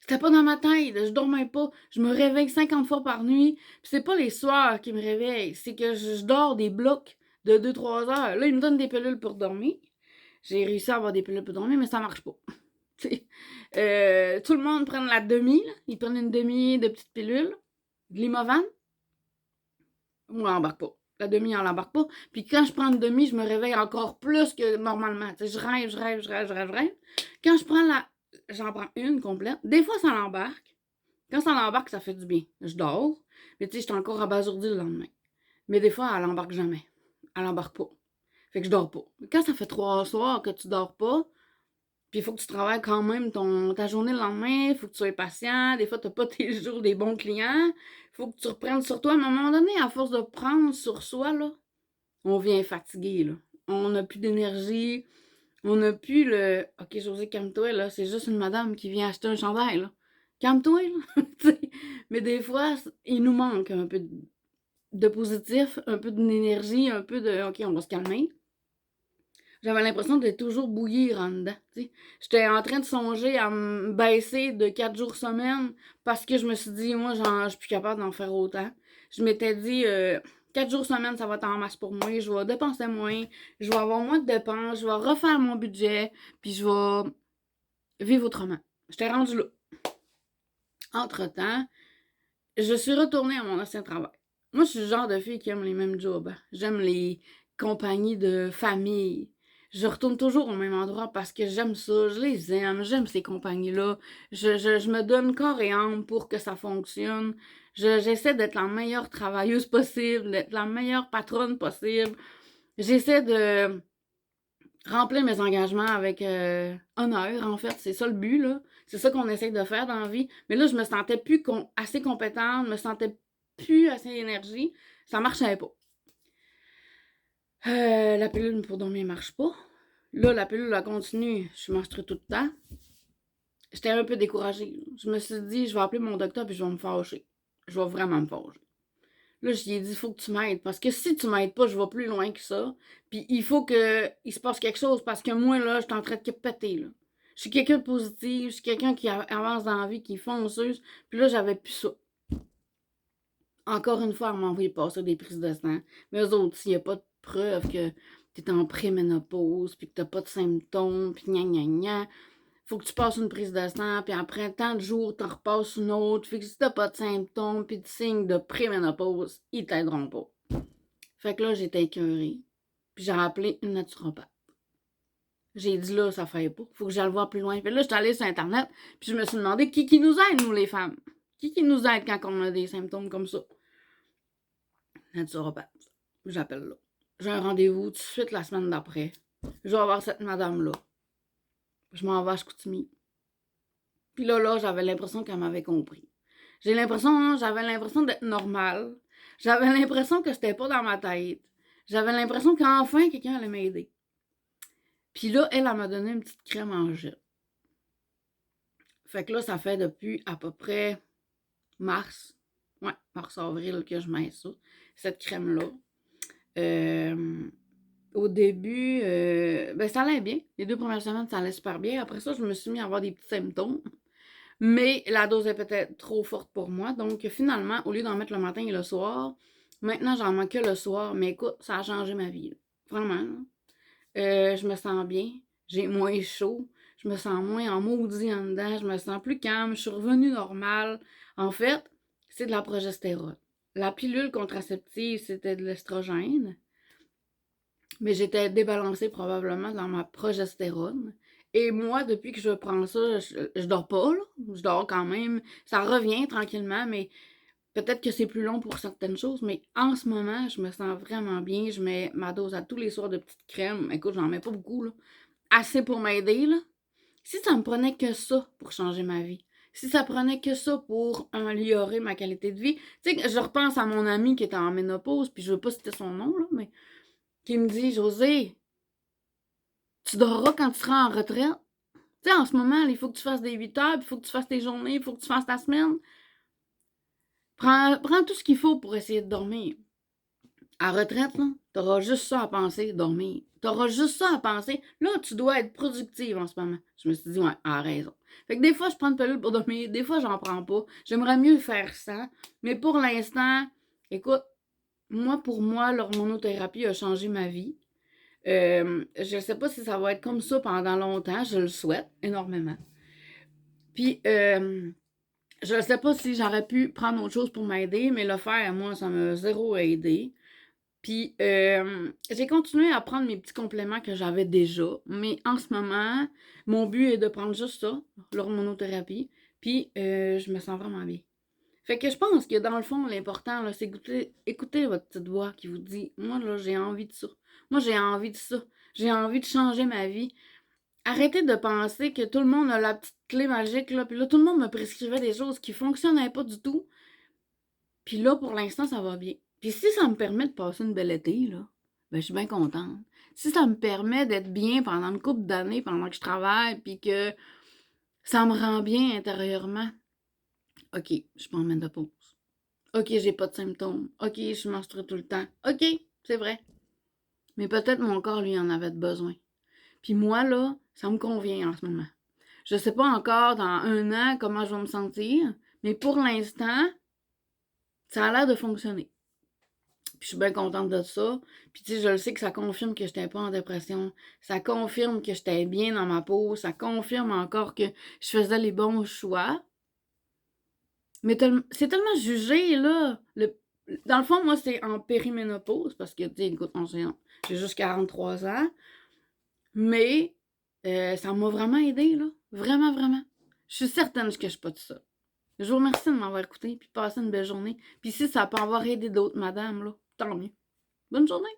C'était pas dans ma tête, je dormais pas. Je me réveille 50 fois par nuit. Puis c'est pas les soirs qui me réveillent, c'est que je dors des blocs de 2-3 heures. Là, ils me donnent des pilules pour dormir. J'ai réussi à avoir des pilules pour dormir, mais ça marche pas. Tout le monde prend la demi, là. Ils prennent une demi de petites pilules, de l'Imovan. Moi, on l'embarque pas. La demi, on l'embarque pas. Puis quand je prends une demi, je me réveille encore plus que normalement. Je rêve, je rêve, je rêve, je rêve, je rêve. Quand je prends j'en prends une complète. Des fois, ça l'embarque. Quand ça l'embarque, ça fait du bien. Je dors. Mais tu sais, je suis encore abasourdie le lendemain. Mais des fois, elle embarque jamais. Elle embarque pas. Fait que je dors pas. Quand ça fait 3 soirs que tu dors pas, puis il faut que tu travailles quand même ta journée le lendemain, il faut que tu sois patient, des fois tu n'as pas tes jours des bons clients, il faut que tu reprennes sur toi. Mais à un moment donné, à force de prendre sur soi, là, on vient fatigué, là. On n'a plus d'énergie, on n'a plus le OK, José, calme-toi, là, c'est juste une madame qui vient acheter un chandail, là. Calme-toi, là. Mais des fois, il nous manque un peu de positif, un peu d'énergie, un peu de OK, on va se calmer. J'avais l'impression de toujours bouillir en dedans. T'sais. J'étais en train de songer à me baisser de 4 jours semaine parce que je me suis dit, moi, je suis plus capable d'en faire autant. Je m'étais dit, 4 jours semaine, ça va être en masse pour moi. Je vais dépenser moins, je vais avoir moins de dépenses, je vais refaire mon budget, puis je vais vivre autrement. J'étais rendue là. Entre-temps, je suis retournée à mon ancien travail. Moi, je suis le genre de fille qui aime les mêmes jobs. J'aime les compagnies de famille. Je retourne toujours au même endroit parce que j'aime ça, je les aime, j'aime ces compagnies-là. Je me donne corps et âme pour que ça fonctionne. J'essaie d'être la meilleure travailleuse possible, d'être la meilleure patronne possible. J'essaie de remplir mes engagements avec honneur, en fait. C'est ça le but, là. C'est ça qu'on essaie de faire dans la vie. Mais là, je me sentais plus assez compétente, je me sentais plus assez d'énergie. Ça marchait pas. La pilule pour dormir marche pas. Là, la pilule, elle continue. Je suis menstruée tout le temps. J'étais un peu découragée. Je me suis dit, je vais appeler mon docteur puis je vais me fâcher. Je vais vraiment me fâcher. Là, je lui ai dit, il faut que tu m'aides. Parce que si tu m'aides pas, je vais plus loin que ça. Puis il faut qu'il se passe quelque chose. Parce que moi, là, je suis en train de péter, là. Je suis quelqu'un de positif. Je suis quelqu'un qui avance dans la vie, qui est fonceuse. Puis là, j'avais plus ça. Encore une fois, on m'a envoyé passer des prises de sang. Mais eux autres, s'il n'y a pas de preuve que tu es en préménopause, puis que tu n'as pas de symptômes, puis gna gna gna, faut que tu passes une prise de sang, puis après tant de jours, tu en repasses une autre. Fait que si t'as pas de symptômes, puis de signes de préménopause, ils t'aideront pas. Fait que là, j'étais écœurée. Puis j'ai appelé une naturopathe. J'ai dit là, ça fait pas. Faut que j'aille voir plus loin. Puis là, je suis allée sur Internet, puis je me suis demandé qui nous aide, nous, les femmes. Qui nous aide quand on a des symptômes comme ça? Naturopathe. J'appelle là. J'ai un rendez-vous tout de suite la semaine d'après. Je vais voir cette madame-là. Je m'en vais à Chicoutimi. Puis là, j'avais l'impression qu'elle m'avait compris. J'avais l'impression d'être normale. J'avais l'impression que c'était pas dans ma tête. J'avais l'impression qu'enfin, quelqu'un allait m'aider. Puis là, elle m'a donné une petite crème en gel. Fait que là, ça fait depuis à peu près mars. Ouais, mars-avril que je mets ça. Cette crème-là. Au début, ben ça allait bien. Les 2 premières semaines, ça allait super bien. Après ça, je me suis mis à avoir des petits symptômes. Mais la dose est peut-être trop forte pour moi. Donc, finalement, au lieu d'en mettre le matin et le soir, maintenant, j'en manque que le soir. Mais écoute, ça a changé ma vie. Là. Vraiment. Là. Je me sens bien. J'ai moins chaud. Je me sens moins en maudit en dedans. Je me sens plus calme. Je suis revenue normale. En fait, c'est de la progestérone. La pilule contraceptive, c'était de l'estrogène. Mais j'étais débalancée probablement dans ma progestérone. Et moi, depuis que je prends ça, je dors pas, là. Je dors quand même. Ça revient tranquillement, mais peut-être que c'est plus long pour certaines choses. Mais en ce moment, je me sens vraiment bien. Je mets ma dose à tous les soirs de petites crèmes. Écoute, j'en mets pas beaucoup, là. Assez pour m'aider, là. Si ça me prenait que ça pour changer ma vie, si ça prenait que ça pour améliorer ma qualité de vie, tu sais, je repense à mon ami qui était en ménopause, puis je veux pas citer son nom, là, mais qui me dit, José, tu dorras quand tu seras en retraite. Tu sais, en ce moment, il faut que tu fasses des 8 heures, puis il faut que tu fasses tes journées, il faut que tu fasses ta semaine. Prends tout ce qu'il faut pour essayer de dormir. À retraite, là, t'auras juste ça à penser, dormir. T'auras juste ça à penser. Là, tu dois être productive en ce moment. Je me suis dit, ouais, à raison. Fait que des fois, je prends une pilule pour dormir, des fois, j'en prends pas. J'aimerais mieux faire ça. Mais pour l'instant, écoute, pour moi, l'hormonothérapie a changé ma vie. Je sais pas si ça va être comme ça pendant longtemps. Je le souhaite énormément. Puis, je sais pas si j'aurais pu prendre autre chose pour m'aider, mais le faire, moi, ça m'a zéro aidé. Puis, j'ai continué à prendre mes petits compléments que j'avais déjà, mais en ce moment, mon but est de prendre juste ça, l'hormonothérapie, puis je me sens vraiment bien. Fait que je pense que dans le fond, l'important, là, c'est écouter votre petite voix qui vous dit, moi, là, j'ai envie de ça. Moi, j'ai envie de ça. J'ai envie de changer ma vie. Arrêtez de penser que tout le monde a la petite clé magique, là, puis là, tout le monde me prescrivait des choses qui fonctionnaient pas du tout. Puis là, pour l'instant, ça va bien. Puis si ça me permet de passer une belle été, là, ben, je suis bien contente. Si ça me permet d'être bien pendant une couple d'années, pendant que je travaille, puis que ça me rend bien intérieurement, OK, je prends une de pause. OK, j'ai pas de symptômes. OK, je menstrue tout le temps. OK, c'est vrai. Mais peut-être mon corps, lui, en avait besoin. Puis moi, là, ça me convient en ce moment. Je sais pas encore dans 1 an comment je vais me sentir, mais pour l'instant, ça a l'air de fonctionner. Puis je suis bien contente de ça. Puis tu sais, je le sais que ça confirme que j'étais pas en dépression. Ça confirme que j'étais bien dans ma peau. Ça confirme encore que je faisais les bons choix. Mais c'est tellement jugé, là. Dans le fond, moi, c'est en périménopause, parce que, tu sais, écoute, j'ai juste 43 ans. Mais ça m'a vraiment aidé, là. Vraiment, vraiment. Je suis certaine que je suis pas de ça. Je vous remercie de m'avoir écouté, puis passez une belle journée. Puis si ça peut avoir aidé d'autres madames, là, tant mieux. Bonne journée!